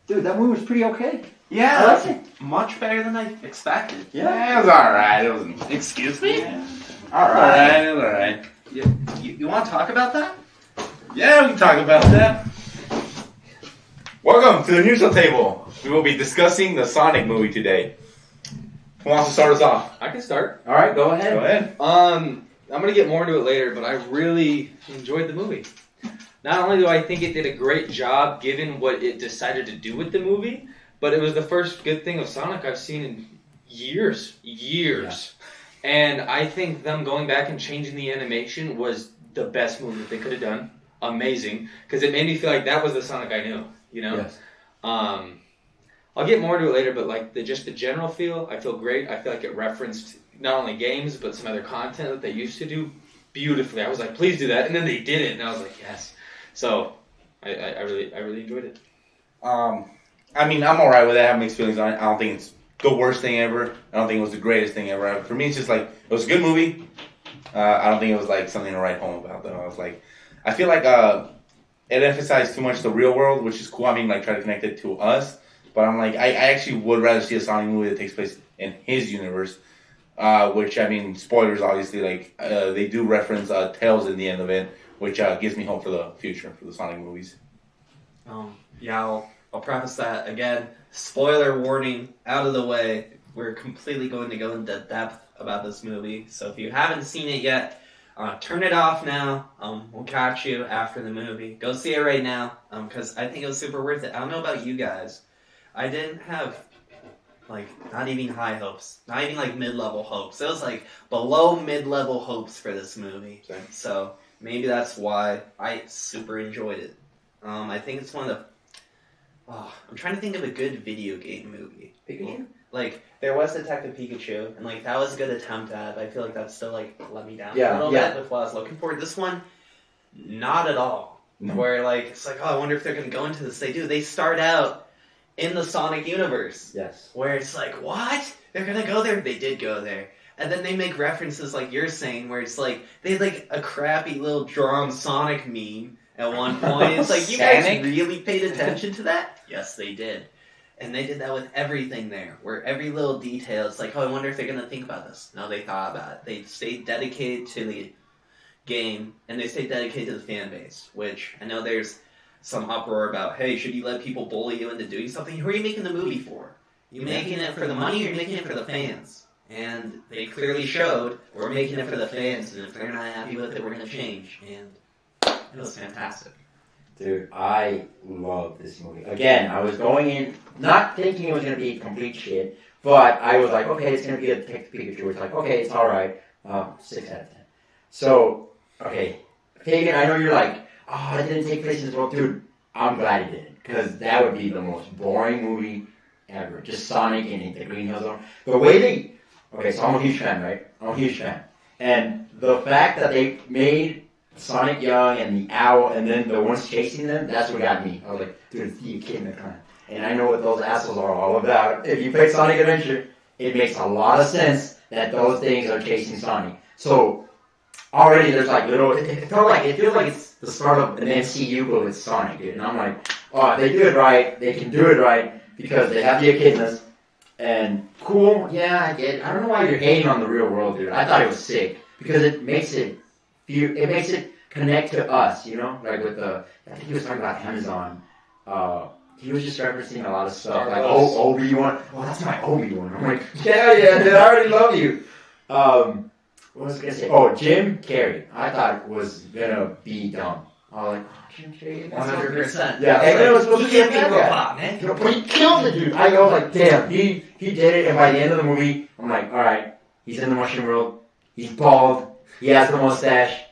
Dude, that movie was pretty okay. Yeah, I liked it. much better than I expected. Yeah, it was alright. It was. Excuse me? Yeah. Alright, it was alright. You want to talk about that? Yeah, we can talk about that. Welcome to the neutral table. We will be discussing the Sonic movie today. Who wants to start us off? I can start. All right, go ahead. Go ahead. I'm going to get more into it later, but I really enjoyed the movie. Not only do I think it did a great job given what it decided to do with the movie, but it was the first good thing of Sonic I've seen in years. Yeah. And I think them going back and changing the animation was the best movie that they could have done. Amazing. Because it made me feel like that was the Sonic I knew, you know? Yes. I'll get more into it later, but like the general feel, I feel great. I feel like it referenced not only games, but some other content that they used to do beautifully. I was like, please do that. And then they did it, and I was like, yes. So I really enjoyed it. I mean, I'm alright with it. I have mixed feelings on it. I don't think it's the worst thing ever. I don't think it was the greatest thing ever. For me, it's just like, it was a good movie. I don't think it was like something to write home about, though. I feel like it emphasized too much the real world, which is cool. I mean, like, try to connect it to us. But I'm like, I actually would rather see a Sonic movie that takes place in his universe. Which, I mean, spoilers, obviously, like, they do reference Tails in the end of it, which gives me hope for the future, for the Sonic movies. Yeah, I'll preface that again. Spoiler warning out of the way. We're completely going to go into depth about this movie. So if you haven't seen it yet, turn it off now. We'll catch you after the movie. Go see it right now, because I think it was super worth it. I don't know about you guys. I didn't have, like, not even high hopes. Not even, like, mid-level hopes. It was, like, below mid-level hopes for this movie. Same. So maybe that's why I super enjoyed it. I think it's one of the... I'm trying to think of a good video game movie. Pikachu? Like, there was Detective Pikachu, and, like, that was a good attempt at it, but I feel like that still, like, let me down a little bit with what I was looking for. This one, not at all. No. Where, like, it's like, I wonder if they're going to go into this. They do. They start out in the Sonic universe. Yes. Where it's like, what? They're going to go there? They did go there. And then they make references, like you're saying, where it's like, they had, like, a crappy little drawn Sonic meme at one point. It's like, you guys really paid attention to that? Yes, they did. And they did that with everything there, where every little detail, it's like, I wonder if they're going to think about this. No, they thought about it. They stayed dedicated to the game, and they stayed dedicated to the fan base, which I know there's some uproar about, hey, should you let people bully you into doing something? Who are you making the movie for? You making it for the money, or are you making it for the fans? And they clearly showed, we're making it for the fans, and if they're not happy with it, we're going to change. And it was fantastic. Dude, I love this movie. Again, I was going in not thinking it was going to be complete shit, but I was like, okay, it's going to be a Detective Pikachu. It's like, okay, it's alright. 6 out of 10. So, okay, Fagan, I know you're like, oh, it didn't take place in this world. Dude, I'm glad it didn't, because that would be the most boring movie ever. Just Sonic and the Green Hill Zone. The way they... Okay, so I'm a huge fan, right? I'm a huge fan. And the fact that they made Sonic young and the owl and then the ones chasing them, that's what got me. I was like, dude, you kid me, clown. And I know what those assholes are all about. If you play Sonic Adventure, it makes a lot of sense that those things are chasing Sonic. So already there's like little, it feels like it's the start of an MCU but with Sonic, dude. And I'm like, oh, if they do it right, they can do it right because they have the echidnas. And cool, yeah, I get it. I don't know why you're hating on the real world, dude. I thought it was sick because it makes it connect to us, you know? Like with I think he was talking about Amazon. He was just referencing a lot of stuff. Like, oh, Obi-Wan. Oh, that's my Obi-Wan. I'm like, yeah, dude, I already love you. What was I going to say? Oh, Jim Carrey. I thought it was going to be dumb. I was like, oh, Jim Carrey. 100%. Yeah, and it was supposed to be a bad robot, man. But he killed the dude. I was like, damn, he did it. And by the end of the movie, I'm like, all right, he's in the mushroom world. He's bald. He has the mustache.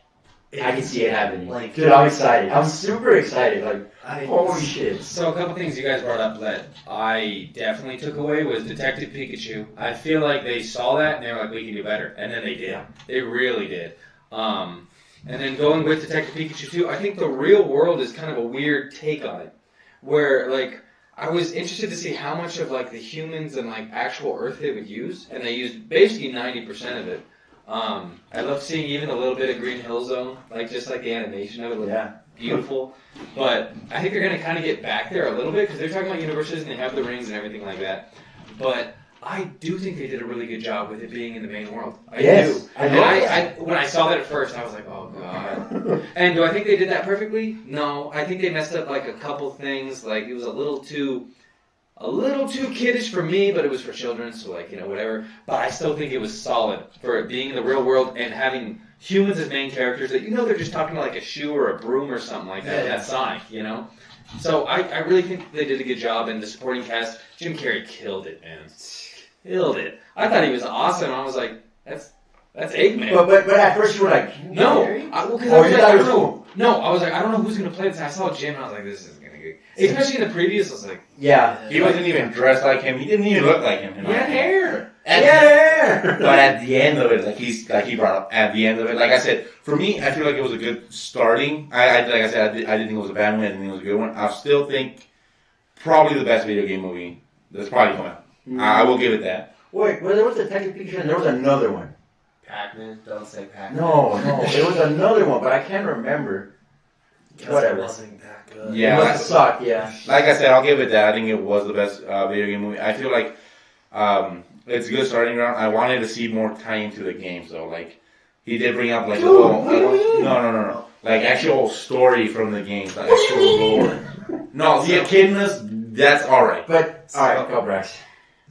I can see it happening. Like, dude, I'm excited. I'm super excited. Like, holy shit. So a couple things you guys brought up that I definitely took away was Detective Pikachu. I feel like they saw that and they were like, we can do better. And then they did. Yeah. They really did. And then going with Detective Pikachu too, I think the real world is kind of a weird take on it. Where, like, I was interested to see how much of, like, the humans and, like, actual Earth they would use. And they used basically 90% of it. I love seeing even a little bit of Green Hill Zone, like just like the animation of it. Like, beautiful. But I think they're going to kind of get back there a little bit because they're talking about universes and they have the rings and everything like that. But I do think they did a really good job with it being in the main world. I do. When I saw that at first, I was like, oh god. And do I think they did that perfectly? No. I think they messed up like a couple things. Like it was a little too kiddish for me, but it was for children, so like, whatever. But I still think it was solid for it being in the real world and having humans as main characters that they're just talking to like a shoe or a broom or something like that. That's Sonic, So I really think they did a good job, and the supporting cast, Jim Carrey killed it, man. Killed it. I thought he was awesome. I was like, that's Eggman. But at first you were like, no. I was like, I don't know who's going to play this. I saw Jim, and I was like, this is going to be good. Especially in the previous, I was like, yeah. He wasn't even dressed like him. He didn't even look like him. He had hair. But at the end of it, he brought up at the end of it. Like I said, for me, I feel like it was a good starting. I didn't think it was a bad one. I didn't think it was a good one. I still think probably the best video game movie that's probably come out. I will give it that. Wait, well, there was a Detective Pikachu and there was another one. Pac-Man? Don't say Pac-Man. No, there was another one, but I can't remember. Whatever. It wasn't that good. Yeah, it must have sucked, yeah. Like I said, I'll give it that. I think it was the best video game movie. I feel like it's a good starting ground. I wanted to see more tie into the games, though. Like, he did bring up, like, no. Like, actual story from the games, like, actual lore. No, the echidnas, that's alright. But, alright, go, Brax.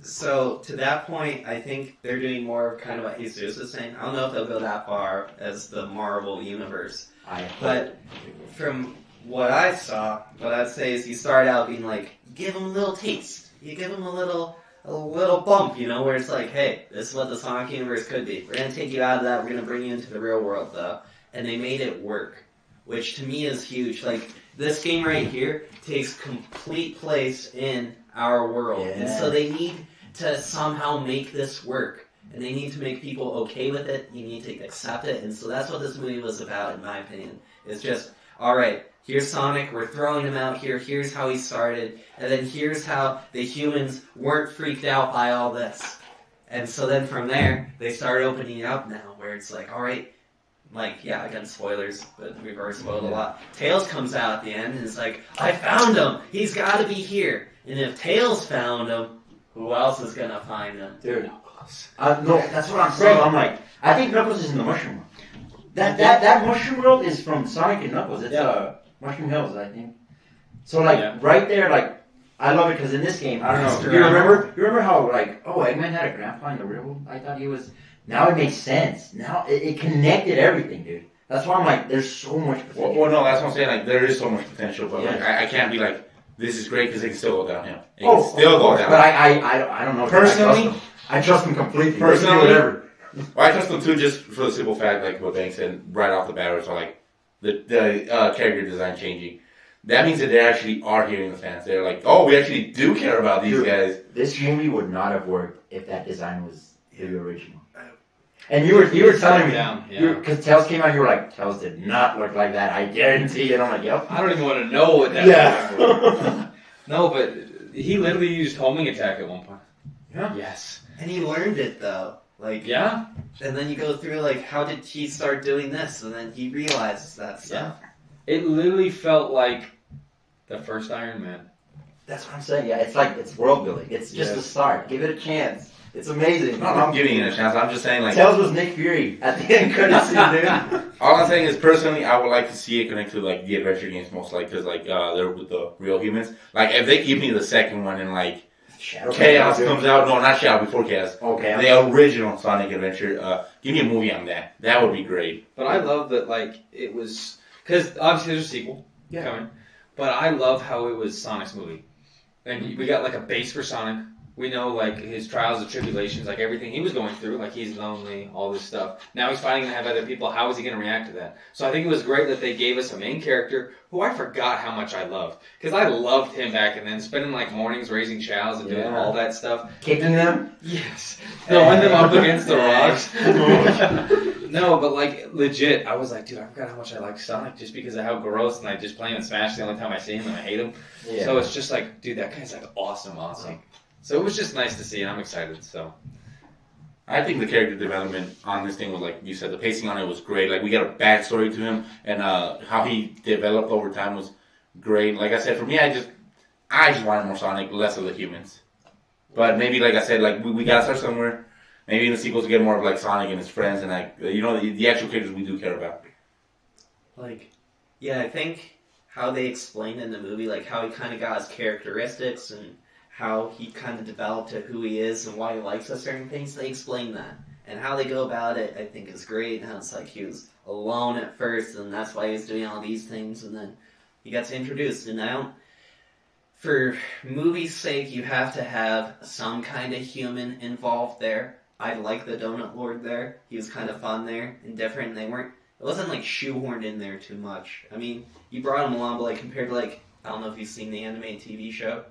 So, to that point, I think they're doing more of kind of what Jesus was saying. I don't know if they'll go that far as the Marvel Universe. But from what I saw, what I'd say is you start out being like, you give them a little taste. You give them a little bump, where it's like, hey, this is what the Sonic Universe could be. We're going to take you out of that. We're going to bring you into the real world, though. And they made it work, which to me is huge. Like, this game right here takes complete place in our world. Yeah. And so they need to somehow make this work. And they need to make people okay with it. You need to accept it. And so that's what this movie was about, in my opinion. It's just, all right, here's Sonic. We're throwing him out here. Here's how he started. And then here's how the humans weren't freaked out by all this. And so then from there, they start opening it up now, where it's like, all right, like, yeah, again, spoilers, but we've already spoiled a lot. Tails comes out at the end, and it's like, I found him! He's got to be here! And if Tails found him, who else is going to find him? Dude, no, that's what I'm saying. I'm like, I think Knuckles is in the Mushroom World. That Mushroom World is from Sonic and Knuckles. It's Mushroom Hills, I think. So, like, right there, like, I love it because in this game, I don't know. You remember how, like, Eggman had a grandpa in the real world? I thought he was... Now it makes sense. Now it connected everything, dude. That's why I'm like, there's so much potential. Well, no, that's what I'm saying. Like, there is so much potential, but like, I can't be like, this is great because it can still go downhill. It can still go downhill. But I don't know. Personally, I trust him completely. Personally, whatever. Well, I trust them too, just for the simple fact, like what Banks said right off the bat, so like the character design changing. That means that they actually are hearing the fans. They're like, oh, we actually do care about these guys. This movie would not have worked if that design was the original. And you were telling me, because Tails came out, you were like, Tails did not look like that, I guarantee. And I'm like, yep. I don't even want to know what that was. No, but he literally used homing attack at one point. Yeah. Yes. And he learned it, though. Like, yeah. And then you go through, like, how did he start doing this? And then he realizes that stuff. Yeah. It literally felt like the first Iron Man. That's what I'm saying. Yeah, it's like, it's world building. It's just the start. Give it a chance. It's amazing. No, I'm giving it a chance. I'm just saying, like... Tails was Nick Fury at the end credit scene, dude. All I'm saying is, personally, I would like to see it connect to, like, the adventure games most likely, because, like, they're with the real humans. Like, if they give me the second one and, like, Chaos comes out... No, not Shadow, before Chaos. Okay. The original Sonic Adventure. Give me a movie on that. That would be great. But I love that, like, it was... Because, obviously, there's a sequel coming. But I love how it was Sonic's movie. And we got, like, a base for Sonic. We know, like, his trials and tribulations, like, everything he was going through, like, he's lonely, all this stuff. Now he's finally going to have other people. How is he going to react to that? So I think it was great that they gave us a main character who I forgot how much I loved. Because I loved him back and then, spending, like, mornings raising chows and doing all that stuff. Kicking them? Yes. Throwing them up against the rocks. No, but, like, legit, I was like, dude, I forgot how much I like Sonic just because of how gross, and I just play him and Smash the only time I see him, and I hate him. Yeah. So it's just like, dude, that guy's, like, awesome. So it was just nice to see, and I'm excited, so. I think the character development on this thing was, like you said, the pacing on it was great. Like, we got a backstory to him, and how he developed over time was great. Like I said, for me, I just wanted more Sonic, less of the humans. But maybe, like I said, like we gotta start somewhere. Maybe in the sequels, we get more of like Sonic and his friends, and like the actual characters we do care about. Like, yeah, I think how they explained in the movie, like how he kind of got his characteristics and how he kind of developed to who he is and why he likes a certain things, they explain that. And how they go about it, I think, is great. And how it's like he was alone at first, and that's why he was doing all these things, and then he gets introduced. And now, for movie's sake, you have to have some kind of human involved there. I like the Donut Lord there. He was kind of fun there and different. It wasn't like shoehorned in there too much. I mean, you brought him along, but like compared to like, I don't know if you've seen the animated TV show.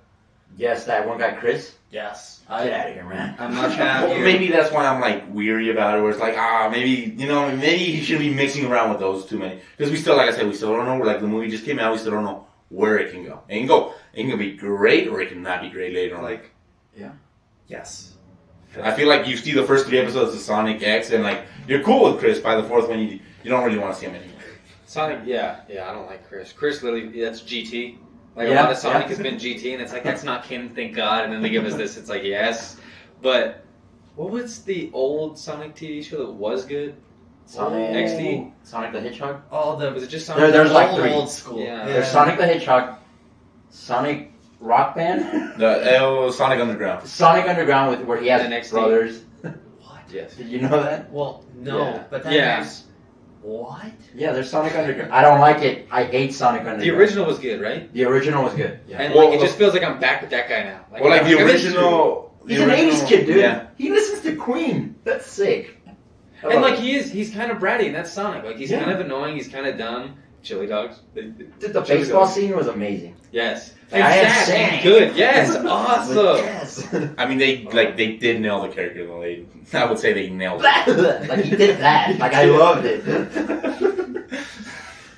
Yes, that one guy, Chris. Yes. Get out of here, man. I'm much happier. Well, maybe that's why I'm like weary about it. Where it's like, maybe he shouldn't be mixing around with those too many. Because we still, like I said, we still don't know. Like the movie just came out, we still don't know where it can go. It can be great, or it can not be great later on. Like, yeah. Yes. I feel like you see the first 3 episodes of Sonic X, and like you're cool with Chris. By the 4th one, you don't really want to see him anymore. Sonic, yeah, I don't like Chris. Chris literally, that's GT. Like, a Yeah, lot of Sonic yeah. has been GT, and it's like, that's not canon, thank God. And then they give us this, it's like, yes. But what was the old Sonic TV show that was good? Sonic XD? Sonic the Hedgehog. Was it just Sonic? There's like 3. old school. Yeah. There's Sonic the Hedgehog, Sonic Rock Band, The Sonic Underground. Sonic Underground where he has NXT. brothers. What? Yes. Did you know that? Well, no, Yeah. but then Yeah. there's what? Yeah, there's Sonic Underground. I don't like it. I hate Sonic Underground. The original was good, right? The original was good. Yeah. And Well, like, it just feels like I'm back with that guy now. Well, like the I miss original. He's an 80s kid, dude. Yeah. He listens to Queen. That's sick. you. And like, he's kind of bratty, and that's Sonic. Like, he's Yeah. kind of annoying, he's kind of dumb. Chili dogs. the Chili baseball dogs. scene was amazing. Yes. Like, I am Zach, saying. good. Yes, awesome. Yes. I mean, they did nail the character though. I would say they nailed it. Like he did that. Like I loved it.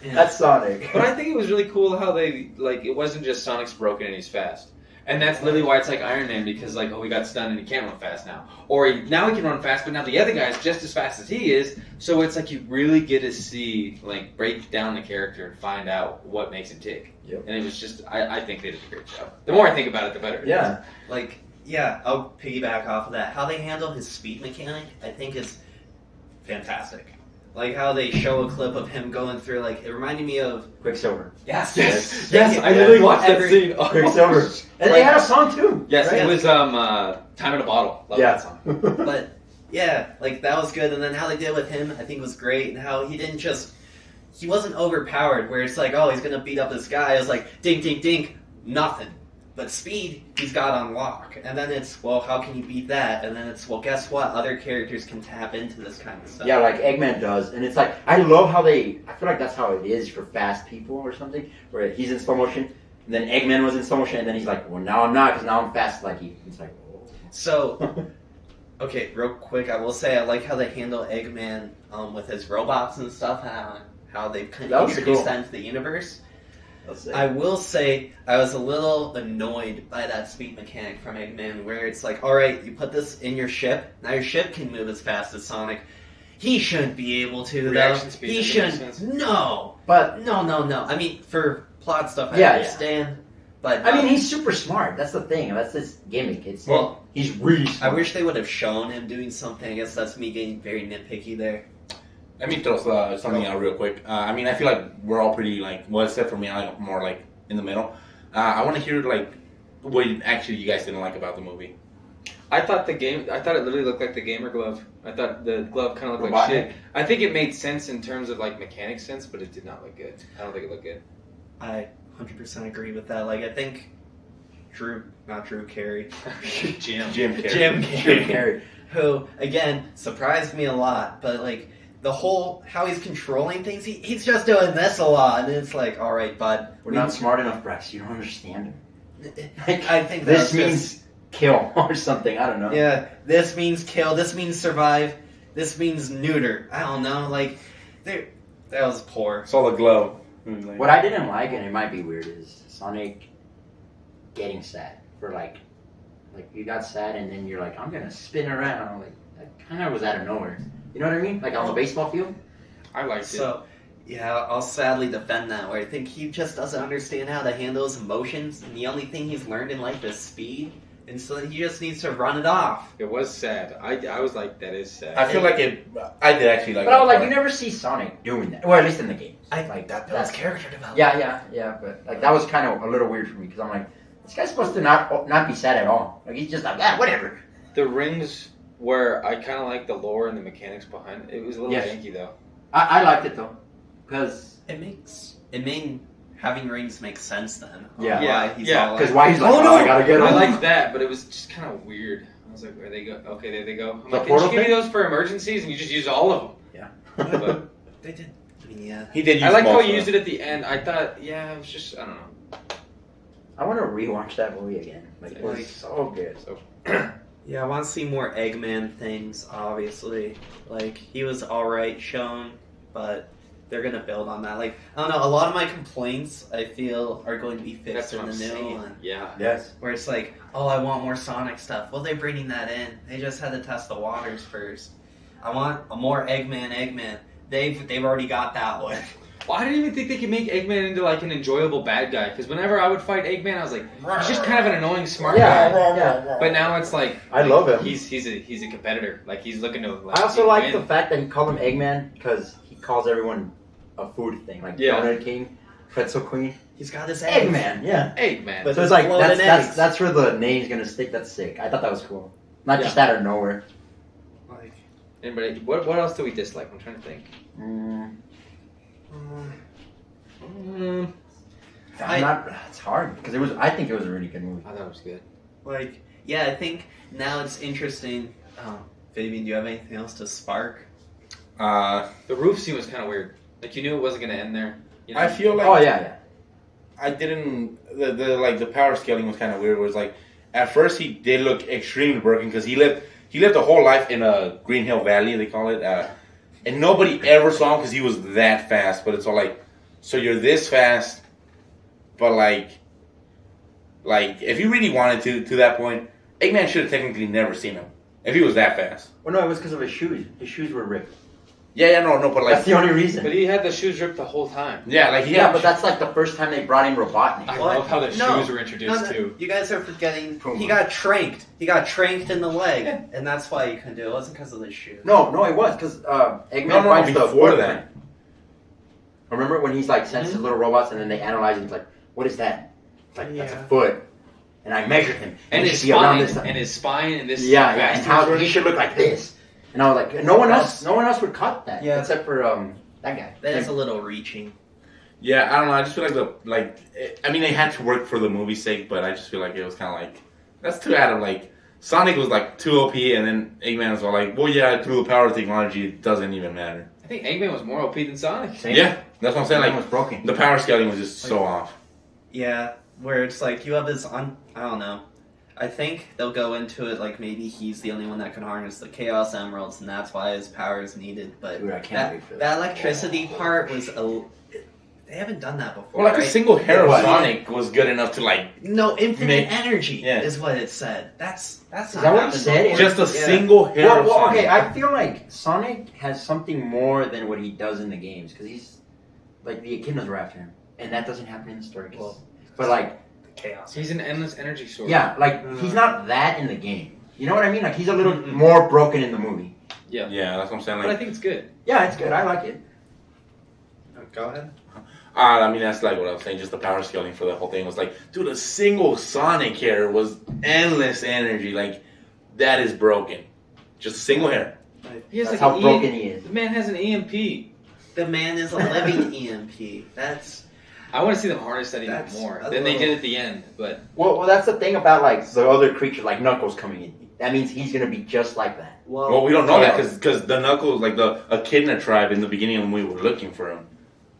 That's Sonic. But I think it was really cool how they, like, it wasn't just Sonic's broken and he's fast. And that's literally why it's like Iron Man, because, like, he got stunned and he can't run fast now. Or now he can run fast, but now the other guy's just as fast as he is. So it's like you really get to see, like, break down the character and find out what makes him tick. Yep. And it was just, I think they did a great job. The more I think about it, the better. it Yeah. Like, yeah, I'll piggyback off of that. How they handle his speed mechanic, I think, is fantastic. Like how they show a clip of him going through, like, it reminded me of... Quicksilver. Yes, is. Yes, I literally watched that scene. Oh. Quicksilver. And they had a song too. Yes, right? it was Time in a Bottle. Love that song. But, yeah, like, that was good. And then how they did with him, I think, was great. And how he didn't just... He wasn't overpowered, where it's like, oh, he's gonna beat up this guy. It was like, dink, dink, dink, nothing. But speed, he's got on lock. And then it's, well, how can you beat that? And then it's, well, guess what? Other characters can tap into this kind of stuff. Yeah, like Eggman does. And it's like, I love how I feel like that's how it is for fast people or something, where he's in slow motion, and then Eggman was in slow motion, and then he's like, well, now I'm not, because now I'm fast like you. It's like, oh. So, okay, real quick, I will say I like how they handle Eggman with his robots and stuff, how they've kind That of was introduced cool. that into the universe. Let's I will say I was a little annoyed by that speed mechanic from Eggman, where it's like, alright, you put this in your ship, now your ship can move as fast as Sonic. He shouldn't be able to, Reaction though. speed He doesn't make shouldn't. sense. No! But, No. I mean, for plot stuff, I Yeah, understand. But I mean, he's super smart. That's the thing. That's his gimmick. It's well, he's really I smart. wish they would have shown him doing something. I guess that's me getting very nitpicky there. Let me throw something out real quick. I mean, I feel like we're all pretty like, well, except for me, I like more like in the middle. I want to hear like what actually you guys didn't like about the movie. I thought it literally looked like the gamer glove. I thought the glove kind of looked Robotic. like shit. I think it made sense in terms of like mechanic sense, but it did not look good. I don't think it looked good. I 100% agree with that. Like, I think not Drew Carey, Jim. Jim Carrey. Jim Carrey, Carrey. who, again, surprised me a lot, but, like, the whole, how he's controlling things, he's just doing this a lot, and it's like, alright, bud. We're not smart enough, Brex. You don't understand him. Like, I think this that's means kill or something. I don't know. yeah, this means kill, this means survive, this means neuter. I don't know, like, that was poor. Saw the glow. What I didn't like, and it might be weird, is Sonic getting sad for like you got sad and then you're like, I'm gonna spin around. Like kind of was out of nowhere. You know what I mean? Like on the baseball field. I liked it. So, yeah, I'll sadly defend that. Where I think he just doesn't understand how to handle his emotions, and the only thing he's learned in life is speed, and so he just needs to run it off. It was sad. I was like, that is sad. I feel like it. I did actually like. But I was that like, you part. never see Sonic doing that. Well, at least in the game. Like that builds character development. Yeah. But like that was kind of a little weird for me because I'm like, this guy's supposed to not be sad at all. Like he's just like, whatever. The rings where I kind of like the lore and the mechanics behind it. It was a little Yes. janky though. I liked it though, because Having rings makes sense then. Yeah. Why he's Yeah, all because like, why he's like, Oh, oh, no! I gotta get I him. liked that, but it was just kind of weird. I was like, where they go? Okay, there they go. I'm The like, did portal you give me thing? those for emergencies and you just used all of them? But They did. Yeah. He did. Use I liked how most he of used it at the end. I thought, yeah, it was just, I don't know. I want to rewatch that movie again. Like it was Like- so good. So Yeah, I want to see more Eggman things, obviously. Like, he was alright shown, but they're going to build on that. Like, I don't know, a lot of my complaints, I feel, are going to be that's fixed what in I'm the new saying. one. Yeah. Yes. Where it's like, oh, I want more Sonic stuff. Well, they're bringing that in. They just had to test the waters first. I want a more Eggman. They've already got that one. Well, I didn't even think they could make Eggman into like an enjoyable bad guy. Because whenever I would fight Eggman, I was like, he's just kind of an annoying smart guy. Yeah. But now it's like I love him. He's a competitor. Like he's looking to. Like, I also like win. the fact that he called him Eggman because he calls everyone a food thing, like Yeah. Donut King, Pretzel Queen, He's got his eggs. Eggman. Yeah. Eggman. But- So it's like Floating eggs. that's where the name's gonna stick. That's sick. I thought that was cool. Not Yeah. just out of nowhere. Like, Anybody? What else do we dislike? I'm trying to think. It's hard because I think it was a really good movie. I thought it was good. like, yeah, I think now it's interesting. Fabian, do you have anything else to spark? The roof scene was kind of weird. Like you knew it wasn't gonna end there. You know? I feel like Oh yeah. I didn't the power scaling was kind of weird. It was like at first he did look extremely broken because he lived a whole life in a Green Hill Valley they call it, and nobody ever saw him because he was that fast. But it's all like, so you're this fast, but like if you really wanted to that point, Eggman should have technically never seen him if he was that fast. Well, no, it was because of his shoes. His shoes were ripped. No, but like That's the only reason. But he had the shoes ripped the whole time. yeah, like he Yeah, had, but that's like the first time they brought in Robotnik. I What? love how the No. shoes were introduced No, too. you guys are forgetting. Puma. He got tranked. He got tranked in the leg, and that's why he couldn't do it. It wasn't because of the shoe. No, it was because Eggman No, finds the before footprint. that. Remember when he's like sends his little robots and then they analyze it? It's like, what is that? It's like that's a Yeah. foot, and I measured him. And he his should be around spine, this time. and his spine, and this. Yeah, and fast how he he was should look like this. And I was like, no one else would cut that. Yeah. Except for that guy. That is a little reaching. Yeah, I don't know. I just feel like I mean, they had to work for the movie's sake, but I just feel like it was kind of like that's too out of like Sonic was like too OP, and then Eggman was all like, well, yeah, through the power of technology, it doesn't even matter. I think Eggman was more OP than Sonic. Same. Yeah, that's what I'm saying. That Like was broken. the power scaling was just so off. Yeah, where it's like you have this I don't know. I think they'll go into it like maybe he's the only one that can harness the Chaos Emeralds, and that's why his power is needed. But Dude, I can't wait for that that. electricity part was they haven't done that before. Well, like right? a single hair of What? Sonic was good enough to like No, infinite Make- energy Yeah. is what it said. That's not that what it happening said? before. just a Yeah. single hair of Well, Sonic. okay, I feel like Sonic has something more than what he does in the games because he's like the echidnas were after him, and that doesn't happen in the story. But like, Chaos. He's an endless energy source. yeah, like he's not that in the game. You know what I mean? Like he's a little more broken in the movie. Yeah, that's what I'm saying. But I Like, think it's good. Yeah, it's good. I like it. Go ahead. I mean, that's like what I was saying. Just the power scaling for the whole thing was like, dude, a single Sonic hair was endless energy. Like, that is broken. Just a single hair. He has That's like how an broken he is. The man has an EMP. The man is a living EMP. That's I want to see them harness that even That's more a than they little- did at the end. But Well, that's the thing about like the other creatures, like Knuckles coming in. That means he's gonna be just like that. Well, we don't know Yeah. that because the Knuckles, like the Echidna tribe in the beginning when we were looking for him.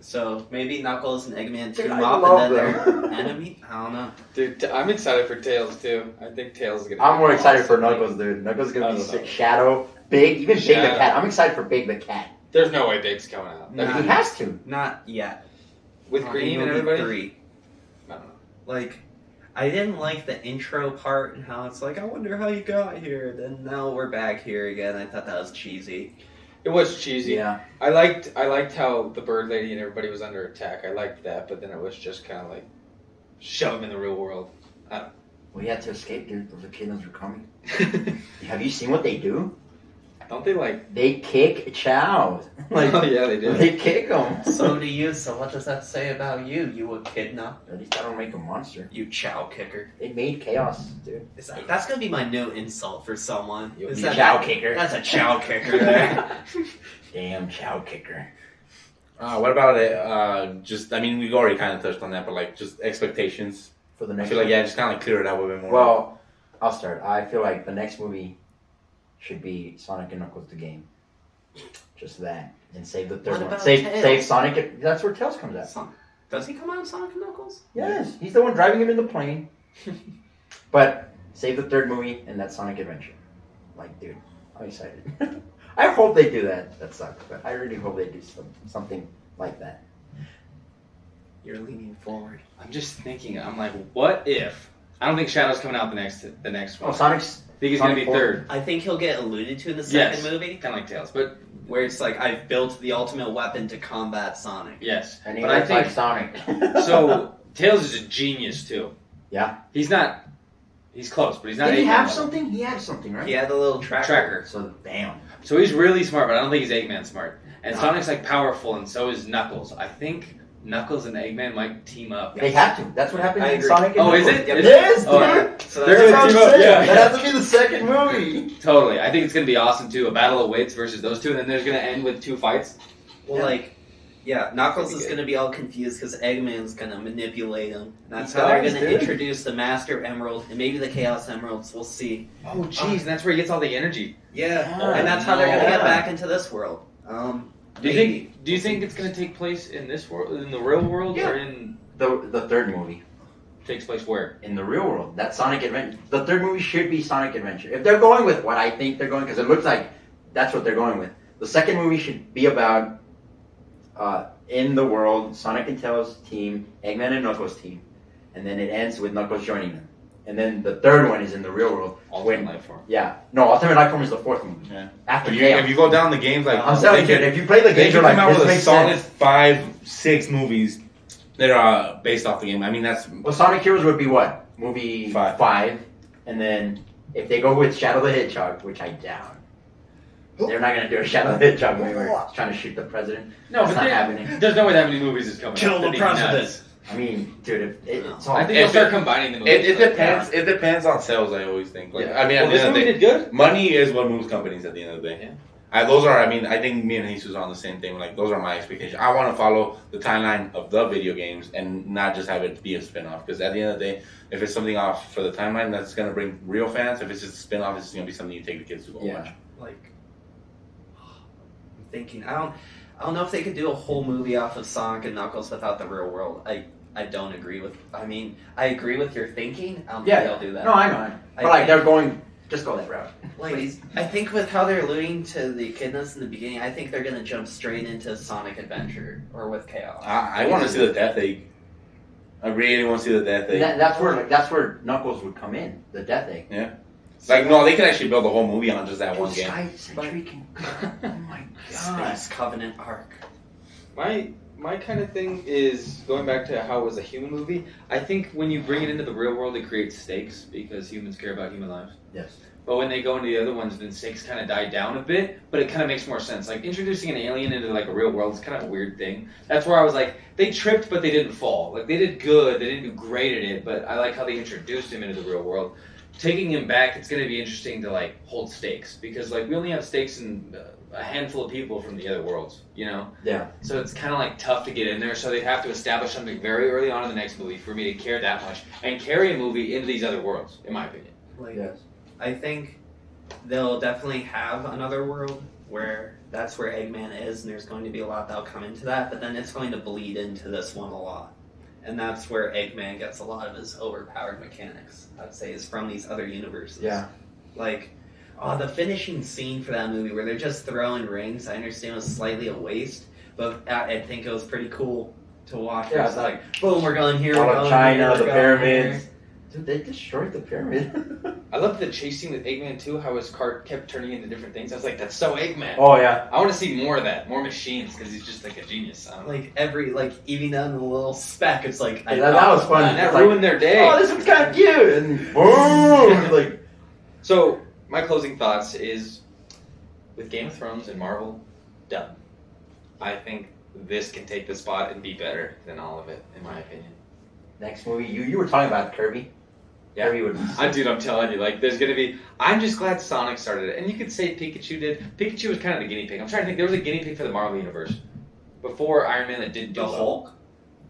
so maybe Knuckles and Eggman Dude, team I up love and then them. they're enemy. I don't know. dude, I'm excited for Tails too. I think Tails is gonna. I'm be more excited for awesome. Knuckles, dude. Knuckles is I gonna be don't know. sick. Shadow, Big, even Big Shadow. the Cat. I'm excited for Big the Cat. There's no way Big's coming out. Nah. He has to. Not yet. With Not Cream in and movie everybody. 3. I don't know. Like, I didn't like the intro part and how it's like, I wonder how you got here. Then now we're back here again. I thought that was cheesy. It was cheesy. Yeah. I liked how the bird lady and everybody was under attack. I liked that, but then it was just kind of like shove them in the real world. We had to escape, dude. Those echidnas were coming. Have you seen what they do? Don't they like? They kick chows. Like, Oh yeah, they do. they kick them. So do you. So what does that say about you? You echidna? At least I don't make a monster. You chow kicker. They made chaos, dude. That's gonna be my new insult for someone. You Is that chow kicker. That's a chow kicker there. Damn chow kicker. What about it? Just, I mean, we've already kind of touched on that, but like, just expectations. For the I next feel like, one. yeah, just kind of like clear it up a bit more. Well, I'll start. I feel like the next movie should be Sonic and Knuckles the game. Just that. And save the third What one. about Save Tails? Sonic. That's where Tails comes out. Does he come out in Sonic and Knuckles? Yes. He's the one driving him in the plane. But save the third movie and that Sonic adventure. Like, dude, I'm excited. I hope they do that. That sucks. But I really hope they do something like that. You're leaning forward. I'm just thinking. I'm like, what if? I don't think Shadow's coming out the next one. Oh, Sonic's. I think he's gonna be Sonic 4. third, I think he'll get alluded to in the second movie, kind of like Tails, but where it's like, I've built the ultimate weapon to combat Sonic. yes. And he But I looks think like Sonic. so. Tails is a genius too. Yeah. He's not. He's close, but he's not. Did he Eggman have level. something? He had something, right? He had the little tracker. Tracker. So, bam. So he's really smart, but I don't think he's Eggman smart. And No. Sonic's like powerful, and so is Knuckles. I think Knuckles and Eggman might team up. They have to. That's what happened I in agree. Sonic and Oh, is Knuckles. it? Yep. Is Yes, it? Oh, dude. So They're That's gonna what I'm team up, saying. yeah. That has to be the second movie. Totally. I think it's gonna be awesome too. A battle of wits versus those two, and then there's gonna end with two fights. Well, Yeah. Knuckles That'd be is good. going to be all confused because Eggman's going to manipulate him. That's He how they're does, going to dude. introduce the Master Emerald and maybe the Chaos Emeralds. We'll see. Oh, jeez, and that's where he gets all the energy. Yeah, Yeah. and that's how they're going to Yeah. get back into this world. Do you think it's gonna take place in this world, in the real world, Yeah. or in The third movie. takes place where? In the real world. That Sonic Adventure. The third movie should be Sonic Adventure. If they're going with what I think they're going, because it looks like that's what they're going with. The second movie should be about in the world, Sonic and Tails team, Eggman and Knuckles team. And then it ends with Knuckles joining them. And then the third one is in the real world. Ultimate Life Form. Yeah. No, Ultimate Life Form is the fourth movie. Yeah. After If Chaos. you go down the games, like I'm telling you, they could, if you play the they games, could you're come like, out this with a makes solid sense. 5-6 movies that are based off the game. I mean, that's Well, Sonic Heroes would be what? Movie 5. And then if they go with Shadow the Hedgehog, which I doubt. They're not going to do a Shadow the Hedgehog movie where it's trying to shoot the president. No, It's but not there- happening. there's no way that many movies is coming. Kill out. the That'd be president. nuts. I mean, dude, it's all. I think they'll If start it- combining the movies. it depends. It depends on sales. I always think. Like, I mean, at Well, the this end of the movie day, did good. money is what moves companies. At the end of the day, I mean, I think me and Jesus are on the same thing. Like, those are my expectations. I want to follow the timeline of the video games and not just have it be a spin-off. Because at the end of the day, if it's something off for the timeline, that's gonna bring real fans. If it's just a spin-off, it's gonna be something you take the kids to go watch. Like, I'm thinking, I don't know if they could do a whole movie off of Sonic and Knuckles without the real world. I don't agree with. I mean, I agree with your thinking. I don't think they'll do that. No, I know. But I like, think- they're going. Just go that route. Like, Please. I think with how they're alluding to the echidnas in the beginning, I think they're gonna jump straight into Sonic Adventure or with Chaos. I want to see the Death Egg. I really want to see the Death Egg. That's where Knuckles would come in. The Death Egg. Like, no, they could actually build a whole movie on just that one game. Sky Sentry can. Oh my god. Space Covenant arc. My kind of thing is going back to how it was a human movie. I think when you bring it into the real world, it creates stakes because humans care about human lives. Yes. But when they go into the other ones, then stakes kind of die down a bit. But it kind of makes more sense. Like introducing an alien into like a real world is kind of a weird thing. That's where I was like, they tripped, but they didn't fall. Like they did good. They didn't do great at it. But I like how they introduced him into the real world. Taking him back, it's going to be interesting to like hold stakes because like we only have stakes in a handful of people from the other worlds, you know. Yeah. So it's kind of like tough to get in there. So they'd have to establish something very early on in the next movie for me to care that much and carry a movie into these other worlds, in my opinion. Like, Yes. I think they'll definitely have another world where that's where Eggman is, and there's going to be a lot that'll come into that, but then it's going to bleed into this one a lot. And that's where Eggman gets a lot of his overpowered mechanics, I'd say, is from these other universes. Yeah. Like, the finishing scene for that movie where they're just throwing rings, I understand it was slightly a waste, but I think it was pretty cool to watch. Yeah, It's like, boom, we're going here, All we're of going China, here, the we're going pyramids. here. Dude, they destroyed the pyramid. I love the chase scene with Eggman too. How his cart kept turning into different things. I was like, that's so Eggman. Oh yeah. I want to see more of that, more machines, because he's just like a genius. I don't know. Like every even down to the little speck, it's like That was fun. And that It's like, ruined their day. oh, this one's kind of cute, and boom, like. So my closing thoughts is, with Game of Thrones and Marvel done, I think this can take the spot and be better than all of it, in my opinion. Next movie, you were talking about Kirby. Yeah. Kirby would. Dude, I'm telling you, like, there's gonna be. I'm just glad Sonic started it, and you could say Pikachu did. Pikachu was kind of the guinea pig. I'm trying to think. There was a guinea pig for the Marvel universe before Iron Man that didn't do the well. Hulk.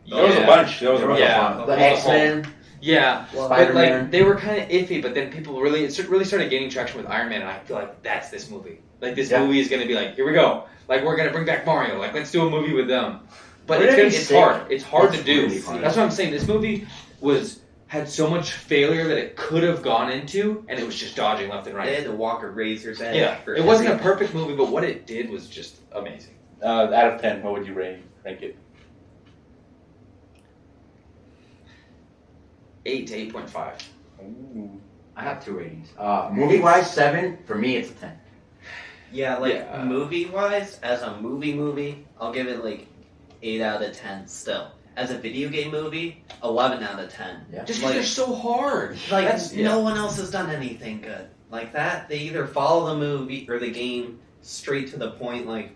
There was a bunch. There was a bunch Yeah. of fun. The X-Men. Yeah, but Spider-Man. like they were kind of iffy, but then people really started gaining traction with Iron Man, and I feel like that's this movie. Like this movie is gonna be like, here we go. Like we're gonna bring back Mario. Like let's do a movie with them. But it's hard. It's hard to do. Really hard. That's what I'm saying. This movie had so much failure that it could have gone into, and it was just dodging left and They right. had to walk a razor's edge. Yeah, for it wasn't a everything. perfect movie, but what it did was just amazing. Out of 10, what would you rank it? 8 to 8.5. Ooh. I have 2 ratings. Movie-wise, 7. For me, it's a 10. Yeah, like Yeah. movie-wise, as a movie, I'll give it like 8 out of 10 still. As a video game movie, 11 out of 10. Yeah. Just Like- because they're so hard. Like, That's- no one else has done anything good like that. They either follow the movie or the game straight to the point. Like,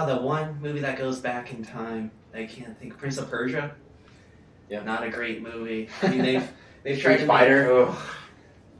the one movie that goes back in time, I can't think. Prince of Persia. Yeah. Not a great movie. I mean, they've tried Street to Fighter. make,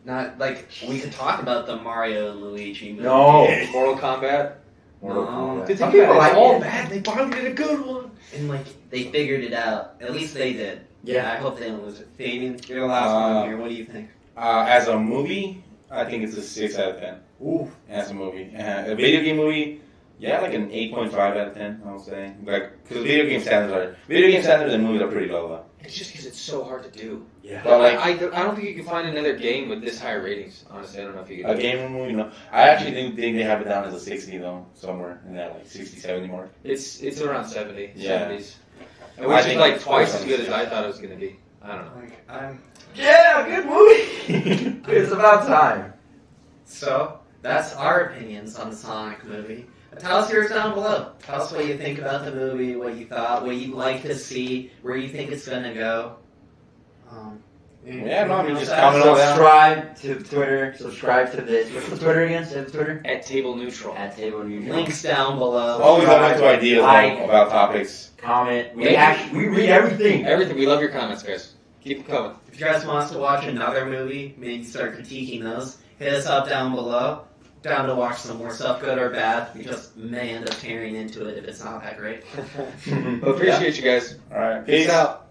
not like we could talk about the Mario and Luigi movie. No. Mortal Kombat. Mortal No. Kombat. Did Some they people like like all it. bad? They finally did a good one. And like they figured it out. At least they did. Yeah. I hope they don't lose it. Damien, you're the last one here. What do you think? As a movie, I think it's a 6 out of 10. Ooh. As a movie. A video game movie, yeah, like an 8.5 out of 10, I would say. Like, because video game standards and movies are pretty low, though. It's just because it's so hard to do. Yeah. But like, I don't think you can find another game with this higher ratings. Honestly, I don't know if you can. a game or movie, no. I actually think they have it down as a 60, though, somewhere in that, like, 60, 70 mark. It's around 70, Yeah. 70s. I Which is think like twice as it's good as I thought it was going to be. I don't know. Like I'm. Yeah, good movie. It's about time. So that's our opinions on the Sonic movie. Tell us yours down below. Tell us what you think about the movie, what you thought, what you'd like to see, where you think it's gonna go. Yeah, no, I mean, just anything comment else? on that. Subscribe to Twitter. Subscribe to this. What's the Twitter again? Say the Twitter. At Table Neutral. At Table Neutral. Links down below. Always open to ideas Like. about topics. Comment. We read everything. Everything. We love your comments, guys. Keep them coming. If you guys want us to watch another movie, maybe start critiquing those, hit us up down below. Down to watch some more stuff, good or bad. We just may end up tearing into it if it's not that great. Appreciate you guys. All right. Peace out.